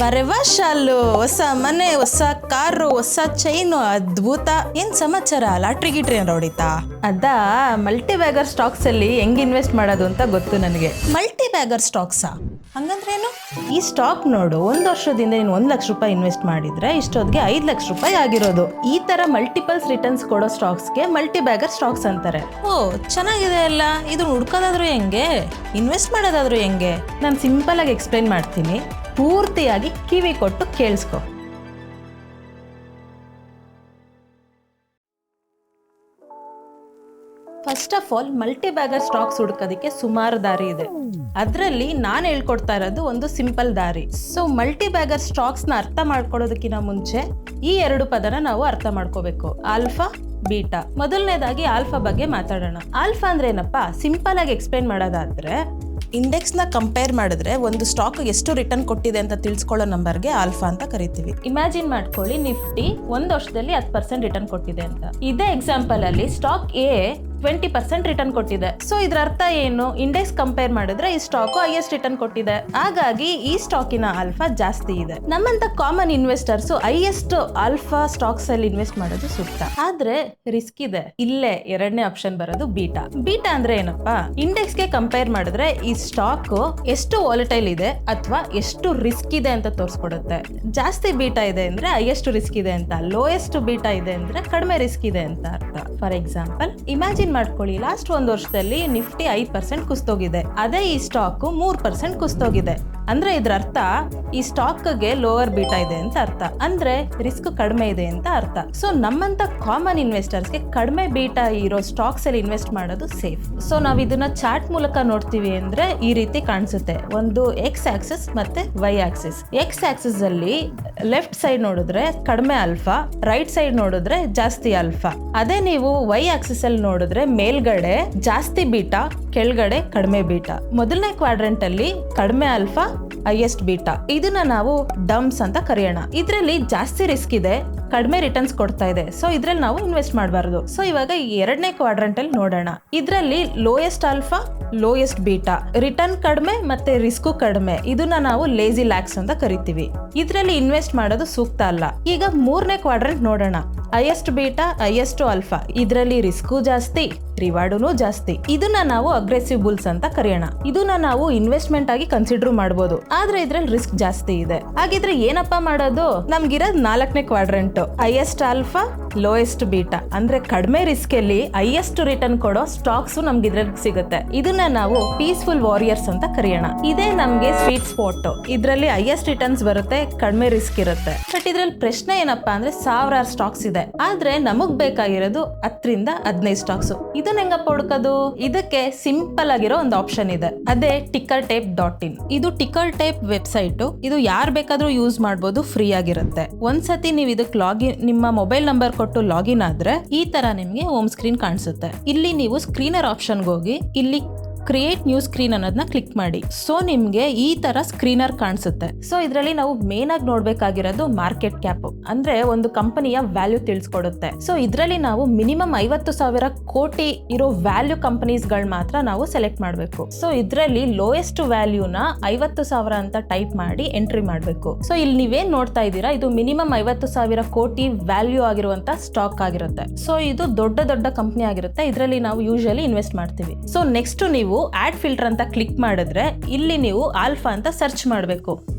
ವರೆವ ಶಾಲು, ಹೊಸ ಮನೆ, ಹೊಸ ಕಾರು, ಹೊಸ ಚೈನು, ಅದ್ಭುತ. ಏನ್ ಸಮಾಚಾರ? ಲಾಟ್ರಿ ಗಿಟ್ರಿ ಏನಾರ ಹೊಡಿತಾ? ಅದಾ ಮಲ್ಟಿ ಬ್ಯಾಗರ್ ಸ್ಟಾಕ್ಸ್ ಅಲ್ಲಿ ಹೆಂಗ್ ಇನ್ವೆಸ್ಟ್ ಮಾಡೋದು ಅಂತ ಗೊತ್ತು ನನಗೆ. ಮಲ್ಟಿ ಬ್ಯಾಗರ್ ಸ್ಟಾಕ್ಸಾ? ಹಂಗಂದ್ರೇನು? ಈ ಸ್ಟಾಕ್ ನೋಡು, 1 ವರ್ಷದಿಂದ ನೀನು 1 ಲಕ್ಷ ರೂಪಾಯಿ ಇನ್ವೆಸ್ಟ್ ಮಾಡಿದ್ರೆ ಇಷ್ಟೊತ್ತಿಗೆ 5 ಲಕ್ಷ ರೂಪಾಯಿ ಆಗಿರೋದು. ಈ ತರ ಮಲ್ಟಿಪಲ್ಸ್ ರಿಟರ್ನ್ಸ್ ಕೊಡೋ ಸ್ಟಾಕ್ಸ್ಗೆ ಮಲ್ಟಿ ಬ್ಯಾಗರ್ ಸ್ಟಾಕ್ಸ್ ಅಂತಾರೆ. ಓ, ಚೆನ್ನಾಗಿದೆ ಅಲ್ಲ. ಇದು ಹುಡ್ಕೋದಾದ್ರು ಹೆಂಗೆ, ಇನ್ವೆಸ್ಟ್ ಮಾಡೋದಾದ್ರು ಹೆಂಗೆ? ನಾನು ಸಿಂಪಲ್ ಆಗಿ ಎಕ್ಸ್ಪ್ಲೈನ್ ಮಾಡ್ತೀನಿ, ಪೂರ್ತಿಯಾಗಿ ಕಿವಿ ಕೊಟ್ಟು ಕೇಳಿಸ್ಕೊ. First of all, multi bagger stocks ಹುಡುಕೋದಕ್ಕೆ ಸುಮಾರು ದಾರಿ ಇದೆ. ಅದರಲ್ಲಿ ನಾನು ಹೇಳ್ಕೊಡ್ತಾ ಇರೋದು ಒಂದು ಸಿಂಪಲ್ ದಾರಿ. ಸೊ ಮಲ್ಟಿ ಬ್ಯಾಗರ್ ಸ್ಟಾಕ್ಸ್ನ ಅರ್ಥ ಮಾಡ್ಕೊಳ್ಳೋದಕ್ಕಿಂತ ಮುಂಚೆ ಈ 2 ಪದನ ನಾವು ಅರ್ಥ ಮಾಡ್ಕೋಬೇಕು, ಆಲ್ಫಾ, ಬೀಟಾ. ಮೊದಲನೇದಾಗಿ ಆಲ್ಫಾ ಬಗ್ಗೆ ಮಾತಾಡೋಣ. ಆಲ್ಫಾ ಅಂದ್ರೆ ಏನಪ್ಪಾ? ಸಿಂಪಲ್ ಆಗಿ ಎಕ್ಸ್ಪ್ಲೈನ್ ಮಾಡೋದಾದ್ರೆ, ಇಂಡೆಕ್ಸ್ನ ಕಂಪೇರ್ ಮಾಡಿದ್ರೆ ಒಂದು ಸ್ಟಾಕ್ ಎಷ್ಟು ರಿಟರ್ನ್ ಕೊಟ್ಟಿದೆ ಅಂತ ತಿಳ್ಸ್ಕೊಳ್ಳೋ ನಂಬರ್ಗೆ ಆಲ್ಫಾ ಅಂತ ಕರಿತೀವಿ. ಇಮ್ಯಾಜಿನ್ ಮಾಡ್ಕೊಳ್ಳಿ, ನಿಫ್ಟಿ 1 ವರ್ಷದಲ್ಲಿ 10% ರಿಟರ್ನ್ ಕೊಟ್ಟಿದೆ ಅಂತ. ಇದೇ ಎಕ್ಸಾಂಪಲ್ ಅಲ್ಲಿ ಸ್ಟಾಕ್ ಎ 20% ರಿಟರ್ನ್ ಕೊಟ್ಟಿದೆ. ಸೊ ಇದ್ರ ಅರ್ಥ ಏನು? ಇಂಡೆಕ್ಸ್ ಕಂಪೇರ್ ಮಾಡಿದ್ರೆ ಈ ಸ್ಟಾಕ್ ಹೈಯೆಸ್ಟ್ ರಿಟರ್ನ್ ಕೊಟ್ಟಿದೆ, ಹಾಗಾಗಿ ಈ ಸ್ಟಾಕಿನ ಆಲ್ಫಾ ಜಾಸ್ತಿ ಇದೆ. ನಮ್ಮಂತ common investors highest alpha stocks ಅಲ್ಲಿ ಇನ್ವೆಸ್ಟ್ ಮಾಡೋದು ಸೂಕ್ತ. ಆದ್ರೆ ರಿಸ್ಕ್ ಇದೆ. ಇಲ್ಲೇ 2ನೇ ಆಪ್ಷನ್ ಬರೋದು ಬೀಟಾ. ಬೀಟಾ ಅಂದ್ರೆ ಏನಪ್ಪಾ? ಇಂಡೆಕ್ಸ್ ಗೆ ಕಂಪೇರ್ ಮಾಡಿದ್ರೆ ಈ ಸ್ಟಾಕ್ ಎಷ್ಟು ವಾಲಟೈಲ್ ಇದೆ ಅಥವಾ ಎಷ್ಟು ರಿಸ್ಕ್ ಇದೆ ಅಂತ ತೋರಿಸ್ಕೊಡುತ್ತೆ. ಜಾಸ್ತಿ ಬೀಟಾ ಇದೆ ಅಂದ್ರೆ ಹೈಯೆಸ್ಟ್ ರಿಸ್ಕ್ ಇದೆ ಅಂತ, ಲೋಯೆಸ್ಟ್ ಬೀಟಾ ಇದೆ ಅಂದ್ರೆ ಕಡಿಮೆ ರಿಸ್ಕ್ ಇದೆ ಅಂತ ಅರ್ಥ. ಫಾರ್ ಎಕ್ಸಾಂಪಲ್, ಇಮ್ಯಾಜಿನ್ ಮಾಡ್ಕೊಳ್ಳಿ, ಲಾಸ್ಟ್ 1 ವರ್ಷದಲ್ಲಿ ನಿಫ್ಟಿ 5% ಕುಸ್ತೋಗಿದೆ, ಅದೇ ಈ ಸ್ಟಾಕ್ 3% ಕುಸ್ತೋಗಿದೆ. ಅಂದ್ರೆ ಇದ್ರ ಅರ್ಥ ಈ ಸ್ಟಾಕ್ಗೆ ಲೋವರ್ ಬೀಟಾ ಇದೆ ಅಂತ ಅರ್ಥ, ಅಂದ್ರೆ ರಿಸ್ಕ್ ಕಡಿಮೆ ಇದೆ ಅಂತ ಅರ್ಥ. ಸೊ ನಮ್ಮಂತ ಕಾಮನ್ ಇನ್ವೆಸ್ಟರ್ಸ್ಗೆ ಕಡಿಮೆ ಬೀಟಾ ಇರೋ ಸ್ಟಾಕ್ಸ್ ಅಲ್ಲಿ ಇನ್ವೆಸ್ಟ್ ಮಾಡೋದು ಸೇಫ್. ಸೊ ನಾವ್ ಇದನ್ನ ಚಾರ್ಟ್ ಮೂಲಕ ನೋಡ್ತೀವಿ ಅಂದ್ರೆ ಈ ರೀತಿ ಕಾಣಿಸುತ್ತೆ. ಒಂದು ಎಕ್ಸ್ ಆಕ್ಸಿಸ್ ಮತ್ತೆ ವೈ ಆಕ್ಸಿಸ್. ಎಕ್ಸ್ ಆಕ್ಸಿಸ್ ಅಲ್ಲಿ ಲೆಫ್ಟ್ ಸೈಡ್ ನೋಡಿದ್ರೆ ಕಡಿಮೆ ಆಲ್ಫಾ, ರೈಟ್ ಸೈಡ್ ನೋಡಿದ್ರೆ ಜಾಸ್ತಿ ಆಲ್ಫಾ. ಅದೇ ನೀವು ವೈ ಆಕ್ಸಿಸ್ ಅಲ್ಲಿ ನೋಡಿದ್ರೆ ಮೇಲ್ಗಡೆ ಜಾಸ್ತಿ ಬೀಟಾ, ಕೆಳಗಡೆ ಕಡಿಮೆ ಬೀಟಾ. ಮೊದಲನೇ ಕ್ವಾಡ್ರೆಂಟ್ ಅಲ್ಲಿ ಕಡಿಮೆ ಆಲ್ಫಾ, ಹೈಯೆಸ್ಟ್ ಬೀಟಾ. ಇದನ್ನ ನಾವು ಡಂಪ್ಸ್ ಅಂತ ಕರೆಯೋಣ. ಇದ್ರಲ್ಲಿ ಜಾಸ್ತಿ ರಿಸ್ಕ್ ಇದೆ, ಕಡಿಮೆ ರಿಟರ್ನ್ಸ್ ಕೊಡ್ತಾ ಇದೆ. ಸೊ ಇದ್ರಲ್ಲಿ ನಾವು ಇನ್ವೆಸ್ಟ್ ಮಾಡಬಾರ್ದು. ಸೊ ಇವಾಗ ಈ 2ನೇ ಕ್ವಾಡ್ರೆಂಟ್ ಅಲ್ಲಿ ನೋಡೋಣ. ಇದ್ರಲ್ಲಿ lowest alpha, lowest beta, return ಕಡಿಮೆ ಮತ್ತೆ ರಿಸ್ಕು ಕಡಿಮೆ. ಇದನ್ನ ನಾವು ಲೇಜಿ ಲ್ಯಾಕ್ಸ್ ಅಂತ ಕರಿತೀವಿ. ಇದ್ರಲ್ಲಿ ಇನ್ವೆಸ್ಟ್ ಮಾಡೋದು ಸೂಕ್ತ ಅಲ್ಲ. ಈಗ 3ನೇ ಕ್ವಾಡ್ರೆಂಟ್ ನೋಡೋಣ. Highest beta, highest alpha. ಇದ್ರಲ್ಲಿ ರಿಸ್ಕು ಜಾಸ್ತಿ, ರಿವಾರ್ಡುನು ಜಾಸ್ತಿ. ಇದನ್ನ ನಾವು ಅಗ್ರೆಸಿವ್ ಬುಲ್ಸ್ ಅಂತ ಕರೆಯೋಣ. ಇದನ್ನ ನಾವು ಇನ್ವೆಸ್ಟ್ಮೆಂಟ್ ಆಗಿ ಕನ್ಸಿಡರ್ ಮಾಡಬಹುದು, ಆದ್ರೆ ಇದ್ರಲ್ಲಿ ರಿಸ್ಕ್ ಜಾಸ್ತಿ ಇದೆ. ಹಾಗಿದ್ರೆ ಏನಪ್ಪಾ ಮಾಡೋದು? ನಮ್ಗಿರೋದ್ 4ನೇ quadrant, highest alpha, lowest beta. ಅಂದ್ರೆ ಕಡಿಮೆ ರಿಸ್ಕ್ ಅಲ್ಲಿ ಹೈಯೆಸ್ಟ್ ರಿಟರ್ನ್ ಕೊಡೋ ಸ್ಟಾಕ್ಸ್ ನಮ್ಗೆ ಇದ್ರಲ್ಲಿ ಸಿಗುತ್ತೆ. ಇದನ್ನ ನಾವು ಪೀಸ್ಫುಲ್ ವಾರಿಯರ್ಸ್ ಅಂತ ಕರೆಯೋಣ. ಇದೇ ನಮ್ಗೆ ಸ್ವೀಟ್ ಸ್ಪಾಟ್. ಇದ್ರಲ್ಲಿ ಹೈಯೆಸ್ಟ್ ರಿಟರ್ನ್ಸ್ ಬರುತ್ತೆ, ಕಡಿಮೆ ರಿಸ್ಕ್ ಇರುತ್ತೆ. ಬಟ್ ಇದ್ರಲ್ಲಿ ಪ್ರಶ್ನೆ ಏನಪ್ಪಾ ಅಂದ್ರೆ, ಸಾವಿರಾರು ಸ್ಟಾಕ್ಸ್ ಇದೆ, ಆದ್ರೆ ನಮಗ್ ಬೇಕಾಗಿರೋದು 10ರಿಂದ 15 ಸ್ಟಾಕ್ಸ್. ಇದನ್ನ ಹೆಂಗಪ್ಪ ಹುಡುಕೋದು? ಇದಕ್ಕೆ ಸಿಂಪಲ್ ಆಗಿರೋ ಒಂದು ಆಪ್ಷನ್ ಇದೆ, ಅದೇ tickertape.in. ಇದು ಟಿಕರ್ ಟೇಪ್ ವೆಬ್ಸೈಟ್. ಇದು ಯಾರು ಬೇಕಾದ್ರೂ ಯೂಸ್ ಮಾಡಬಹುದು, ಫ್ರೀ ಆಗಿರುತ್ತೆ. ಒಂದ್ಸತಿ ನೀವು ಇದಕ್ಕೆ ಲಾಗಿನ್, ನಿಮ್ಮ ಮೊಬೈಲ್ ನಂಬರ್ ಕೊಟ್ಟು ಲಾಗಿನ್ ಆದ್ರೆ ಈ ತರ ನಿಮ್ಗೆ ಹೋಮ್ ಸ್ಕ್ರೀನ್ ಕಾಣಿಸುತ್ತೆ. ಇಲ್ಲಿ ನೀವು ಸ್ಕ್ರೀನರ್ ಆಪ್ಷನ್ಗೆ ಹೋಗಿ ಇಲ್ಲಿ ಕ್ರಿಯೇಟ್ ನ್ಯೂ ಸ್ಕ್ರೀನ್ ಅನ್ನೋದನ್ನ ಕ್ಲಿಕ್ ಮಾಡಿ. ಸೊ ನಿಮ್ಗೆ ಈ ತರ ಸ್ಕ್ರೀನರ್ ಕಾಣಿಸುತ್ತೆ. ಸೊ ಇದರಲ್ಲಿ ನಾವು ಮೇನ್ ಆಗಿ ನೋಡ್ಬೇಕಾಗಿರೋದು ಮಾರ್ಕೆಟ್ ಕ್ಯಾಪ್, ಅಂದ್ರೆ ಒಂದು ಕಂಪನಿಯ ವ್ಯಾಲ್ಯೂ ತಿಳಿಸ್ಕೊಡುತ್ತೆ. ಸೊ ಇದರಲ್ಲಿ ನಾವು ಮಿನಿಮಮ್ 50,000 ಕೋಟಿ ಇರೋ ವ್ಯಾಲ್ಯೂ ಕಂಪನೀಸ್ ಗಳು ಮಾತ್ರ ನಾವು ಸೆಲೆಕ್ಟ್ ಮಾಡಬೇಕು. ಸೊ ಇದರಲ್ಲಿ ಲೋಯೆಸ್ಟ್ ವ್ಯಾಲ್ಯೂನ 50,000 ಅಂತ ಟೈಪ್ ಮಾಡಿ ಎಂಟ್ರಿ ಮಾಡಬೇಕು. ಸೊ ಇಲ್ಲಿ ನೀವೇನ್ ನೋಡ್ತಾ ಇದ್ದೀರಾ, ಇದು ಮಿನಿಮಮ್ 50,000 ಕೋಟಿ ವ್ಯಾಲ್ಯೂ ಆಗಿರುವಂತ ಸ್ಟಾಕ್ ಆಗಿರುತ್ತೆ. ಸೊ ಇದು ದೊಡ್ಡ ದೊಡ್ಡ ಕಂಪನಿ ಆಗಿರುತ್ತೆ. ಇದರಲ್ಲಿ ನಾವು ಯೂಶುವಲಿ ಇನ್ವೆಸ್ಟ್ ಮಾಡ್ತೀವಿ. ಸೊ ನೆಕ್ಸ್ಟ್ ನೀವು ಆಡ್ ಫಿಲ್ಟರ್ ಅಂತ ಕ್ಲಿಕ್ ಮಾಡಿದ್ರೆ ಇಲ್ಲಿ ನೀವು ಆಲ್ಫಾ ಅಂತ ಸರ್ಚ್ ಮಾಡಬೇಕು.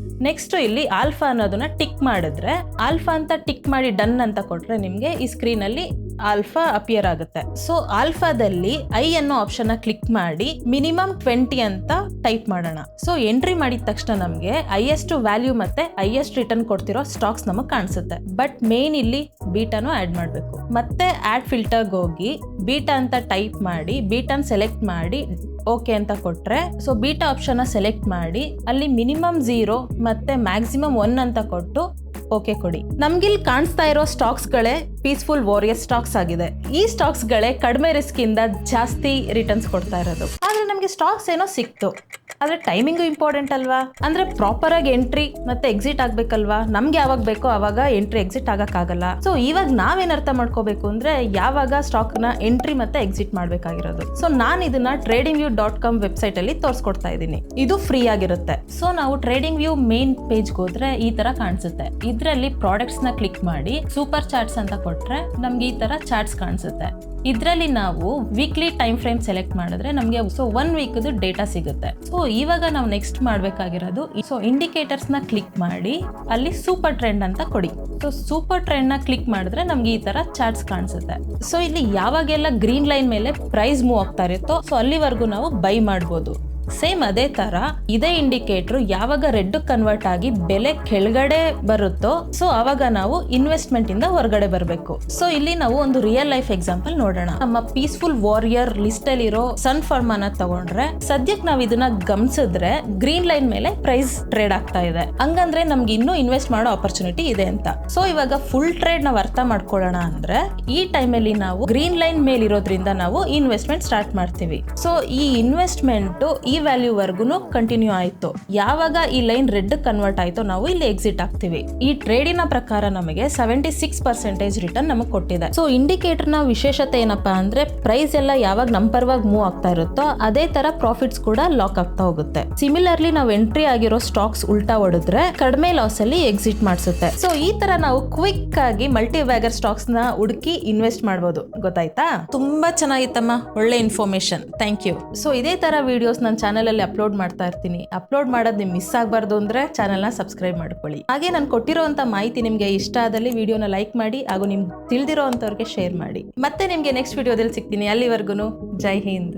ನೆಕ್ಸ್ಟ್ ಇಲ್ಲಿ ಆಲ್ಫಾ ಅನ್ನೋದನ್ನ ಟಿಕ್ ಮಾಡಿದ್ರೆ, ಆಲ್ಫಾ ಅಂತ ಟಿಕ್ ಮಾಡಿ ಡನ್ ಅಂತ ಕೊಟ್ರೆ ನಿಮ್ಗೆ ಈ ಸ್ಕ್ರೀನ್ ಅಲ್ಲಿ ಆಲ್ಫಾ ಅಪಿಯರ್ ಆಗುತ್ತೆ. ಸೊ ಆಲ್ಫಾದಲ್ಲಿ ಐ ಅನ್ನೋ ಆಪ್ಷನ್ ಕ್ಲಿಕ್ ಮಾಡಿ ಮಿನಿಮಮ್ 20 ಅಂತ ಟೈಪ್ ಮಾಡೋಣ. ಸೊ ಎಂಟ್ರಿ ಮಾಡಿದ ತಕ್ಷಣ ನಮ್ಗೆ ಹೈಯೆಸ್ಟ್ ವ್ಯಾಲ್ಯೂ ಮತ್ತೆ ಹೈಯೆಸ್ಟ್ ರಿಟರ್ನ್ ಕೊಡ್ತಿರೋ ಸ್ಟಾಕ್ಸ್ ನಮಗ್ ಕಾಣಿಸುತ್ತೆ. ಬಟ್ ಮೇನ್ ಇಲ್ಲಿ ಬೀಟಾನು ಆಡ್ ಮಾಡಬೇಕು. ಮತ್ತೆ ಆಡ್ ಫಿಲ್ಟರ್ಗೆ ಹೋಗಿ ಬೀಟಾ ಅಂತ ಟೈಪ್ ಮಾಡಿ ಬೀಟಾನ್ ಸೆಲೆಕ್ಟ್ ಮಾಡಿ ಓಕೆ ಅಂತ ಕೊಟ್ರೆ, ಸೊ ಬೀಟಾ ಆಪ್ಷನ್ ಸೆಲೆಕ್ಟ್ ಮಾಡಿ ಅಲ್ಲಿ ಮಿನಿಮಮ್ 0 ಮತ್ತೆ ಮ್ಯಾಕ್ಸಿಮಮ್ 1 ಅಂತ ಕೊಟ್ಟು ಓಕೆ ಕೊಡಿ. ನಮ್ಗಿಲ್ಲಿ ಕಾಣಿಸ್ತಾ ಇರೋ ಸ್ಟಾಕ್ಸ್ ಗಳೇ ಪೀಸ್ಫುಲ್ ವಾರಿಯರ್ ಸ್ಟಾಕ್ಸ್ ಆಗಿದೆ. ಈ ಸ್ಟಾಕ್ಸ್ ಗಳೇ ಕಡಿಮೆ ರಿಸ್ಕ್ ಇಂದ ಜಾಸ್ತಿ ರಿಟರ್ನ್ಸ್ ಕೊಡ್ತಾ ಇರೋದು. ಆದ್ರೆ ನಮ್ಗೆ ಸ್ಟಾಕ್ಸ್ ಏನೋ ಸಿಕ್ತು, ಆದ್ರೆ ಟೈಮಿಂಗು ಇಂಪಾರ್ಟೆಂಟ್ ಅಲ್ವಾ? ಅಂದ್ರೆ ಪ್ರಾಪರ್ ಆಗಿ ಎಂಟ್ರಿ ಮತ್ತೆ ಎಕ್ಸಿಟ್ ಆಗ್ಬೇಕಲ್ವಾ? ನಮ್ಗೆ ಯಾವಾಗ ಬೇಕೋ ಅವಾಗ ಎಂಟ್ರಿ ಎಕ್ಸಿಟ್ ಆಗಕ್ಕಾಗಲ್ಲ. ಸೊ ಇವಾಗ ನಾವೇನ್ ಅರ್ಥ ಮಾಡ್ಕೋಬೇಕು ಅಂದ್ರೆ ಯಾವಾಗ ಸ್ಟಾಕ್ ನ ಎಂಟ್ರಿ ಮತ್ತೆ ಎಕ್ಸಿಟ್ ಮಾಡ್ಬೇಕಾಗಿರೋದು. ಸೊ ನಾನು ಇದನ್ನ tradingview.com ವೆಬ್ಸೈಟ್ ಅಲ್ಲಿ ತೋರಿಸ್ಕೊಡ್ತಾ ಇದ್ದೀನಿ. ಇದು ಫ್ರೀ ಆಗಿರುತ್ತೆ. ಸೊ ನಾವು ಟ್ರೇಡಿಂಗ್ ವ್ಯೂ ಮೇನ್ ಪೇಜ್ ಹೋದ್ರೆ ಈ ತರ ಕಾಣಿಸುತ್ತೆ. ಇದ್ರಲ್ಲಿ ಪ್ರಾಡಕ್ಟ್ಸ್ ನ ಕ್ಲಿಕ್ ಮಾಡಿ ಸೂಪರ್ ಚಾರ್ಟ್ಸ್ ಅಂತ ಕೊಟ್ರೆ ನಮ್ಗೆ ಈ ತರ ಚಾರ್ಟ್ಸ್ ಕಾಣಿಸುತ್ತೆ. ಇದರಲ್ಲಿ ನಾವು ವೀಕ್ಲಿ ಟೈಮ್ ಫ್ರೇಮ್ ಸೆಲೆಕ್ಟ್ ಮಾಡಿದ್ರೆ ನಮಗೆ ಸೊ 1 ವೀಕ್ ಡೇಟಾ ಸಿಗುತ್ತೆ. ಸೊ ಇವಾಗ ನಾವು ನೆಕ್ಸ್ಟ್ ಮಾಡಬೇಕಾಗಿರೋದು ಸೊ ಇಂಡಿಕೇಟರ್ಸ್ ನ ಕ್ಲಿಕ್ ಮಾಡಿ ಅಲ್ಲಿ ಸೂಪರ್ ಟ್ರೆಂಡ್ ಅಂತ ಕೊಡಿ. ಸೊ ಸೂಪರ್ ಟ್ರೆಂಡ್ ನ ಕ್ಲಿಕ್ ಮಾಡಿದ್ರೆ ನಮ್ಗೆ ಈ ತರ ಚಾರ್ಟ್ಸ್ ಕಾಣಿಸುತ್ತೆ. ಸೊ ಇಲ್ಲಿ ಯಾವಾಗೆಲ್ಲ ಗ್ರೀನ್ ಲೈನ್ ಮೇಲೆ ಪ್ರೈಸ್ ಮೂವ್ ಆಗ್ತಾ ಇರುತ್ತೋ ಸೊ ಅಲ್ಲಿವರೆಗೂ ನಾವು ಬೈ ಮಾಡ್ಬೋದು. ಸೇಮ್ ಅದೇ ತರ ಇದೇ ಇಂಡಿಕೇಟರ್ ಯಾವಾಗ ರೆಡ್ ಕನ್ವರ್ಟ್ ಆಗಿ ಬೆಲೆ ಕೆಳಗಡೆ ಬರುತ್ತೋ ಸೊ ಅವಾಗ ನಾವು ಇನ್ವೆಸ್ಟ್ಮೆಂಟ್ ಇಂದ ಹೊರಗಡೆ ಬರಬೇಕು. ಸೊ ಇಲ್ಲಿ ನಾವು ಒಂದು ರಿಯಲ್ ಲೈಫ್ ಎಕ್ಸಾಂಪಲ್ ನೋಡೋಣ. ನಮ್ಮ ಪೀಸ್ಫುಲ್ ವಾರಿಯರ್ ಲಿಸ್ಟ್ ಅಲ್ಲಿ ಇರೋ ಸನ್ ಫಾರ್ಮಾ ನ ತಗೊಂಡ್ರೆ ಸದ್ಯಕ್ಕೆ ನಾವು ಇದನ್ನ ಗಮನಿಸಿದ್ರೆ ಗ್ರೀನ್ ಲೈನ್ ಮೇಲೆ ಪ್ರೈಸ್ ಟ್ರೇಡ್ ಆಗ್ತಾ ಇದೆ. ಹಂಗಂದ್ರೆ ನಮ್ಗೆ ಇನ್ನೂ ಇನ್ವೆಸ್ಟ್ ಮಾಡೋ ಆಪರ್ಚುನಿಟಿ ಇದೆ ಅಂತ. ಸೊ ಇವಾಗ ಫುಲ್ ಟ್ರೇಡ್ ನಾವು ಅರ್ಥ ಮಾಡ್ಕೊಳ್ಳೋಣ ಅಂದ್ರೆ ಈ ಟೈಮ್ ಅಲ್ಲಿ ನಾವು ಗ್ರೀನ್ ಲೈನ್ ಮೇಲೆ ಇರೋದ್ರಿಂದ ನಾವು ಇನ್ವೆಸ್ಟ್ಮೆಂಟ್ ಸ್ಟಾರ್ಟ್ ಮಾಡ್ತೀವಿ. ಸೊ ಈ ಇನ್ವೆಸ್ಟ್ಮೆಂಟ್ ಈ ವ್ಯಾಲ್ಯೂ ವರ್ಗುನು ಕಂಟಿನ್ಯೂ ಆಯ್ತು. ಯಾವಾಗ ಈ ಲೈನ್ ರೆಡ್ ಕನ್ವರ್ಟ್ ಆಯ್ತು ನಾವು ಇಲ್ಲಿ ಎಕ್ಸಿಟ್ ಆಗ್ತೀವಿ. ಈ ಟ್ರೇಡಿನ ಪ್ರಕಾರ ನಮಗೆ 76% ರಿಟರ್ನ್ ನಮಗೆ ಕೊಟ್ಟಿದೆ. ಸೊ ಇಂಡಿಕೇಟರ್ ನ ವಿಶೇಷತೆ ಏನಪ್ಪಾ ಅಂದ್ರೆ ಪ್ರೈಸ್ ಎಲ್ಲ ಯಾವಾಗ ನಮ್ಮ ಪರವಾಗಿ ಮೂವ್ ಆಗ್ತಾ ಇರುತ್ತೋ ಅದೇ ತರ ಪ್ರಾಫಿಟ್ಸ್ ಕೂಡ ಲಾಕ್ ಆಗ್ತಾ ಹೋಗುತ್ತೆ. ಸಿಮಿಲರ್ಲಿ ನಾವು ಎಂಟ್ರಿ ಆಗಿರೋ ಸ್ಟಾಕ್ಸ್ ಉಲ್ಟಾ ಹೊಡೆದ್ರೆ ಕಡಿಮೆ ಲಾಸ್ ಅಲ್ಲಿ ಎಕ್ಸಿಟ್ ಮಾಡಿಸುತ್ತೆ. ಸೊ ಈ ತರ ನಾವು ಕ್ವಿಕ್ ಆಗಿ ಮಲ್ಟಿ ಬ್ಯಾಗರ್ ಸ್ಟಾಕ್ಸ್ ನ ಹುಡುಕಿ ಇನ್ವೆಸ್ಟ್ ಮಾಡಬಹುದು. ಗೊತ್ತಾಯ್ತಾ? ತುಂಬಾ ಚೆನ್ನಾಗಿತ್ತಮ್ಮ, ಒಳ್ಳೆ ಇನ್ಫಾರ್ಮೇಶನ್. Thank you. ಸೊ ಇದೇ ತರ ವಿಡಿಯೋಸ್ ನನ್ನ ಚಾನಲ್ ಅಲ್ಲಿ ಅಪ್ಲೋಡ್ ಮಾಡ್ತಾ ಇರ್ತೀನಿ. ಅಪ್ಲೋಡ್ ಮಾಡೋದು ನಿಮ್ಗೆ ಮಿಸ್ ಆಗಬಾರ್ದು ಅಂದ್ರೆ ಚಾನಲ್ ನ ಸಬ್ಸ್ಕ್ರೈಬ್ ಮಾಡ್ಕೊಳ್ಳಿ. ಹಾಗೆ ನಾನು ಕೊಟ್ಟಿರೋಂತ ಮಾಹಿತಿ ನಿಮ್ಗೆ ಇಷ್ಟ ಆದಲ್ಲಿ ವಿಡಿಯೋನ ಲೈಕ್ ಮಾಡಿ ಹಾಗೂ ನಿಮ್ಗೆ ತಿಳಿದಿರೋ ಅಂತವ್ರಿಗೆ ಶೇರ್ ಮಾಡಿ. ಮತ್ತೆ ನಿಮ್ಗೆ ನೆಕ್ಸ್ಟ್ ವಿಡಿಯೋದಲ್ಲಿ ಸಿಗ್ತೀನಿ. ಅಲ್ಲಿವರೆಗೂ ಜೈ ಹಿಂದ್.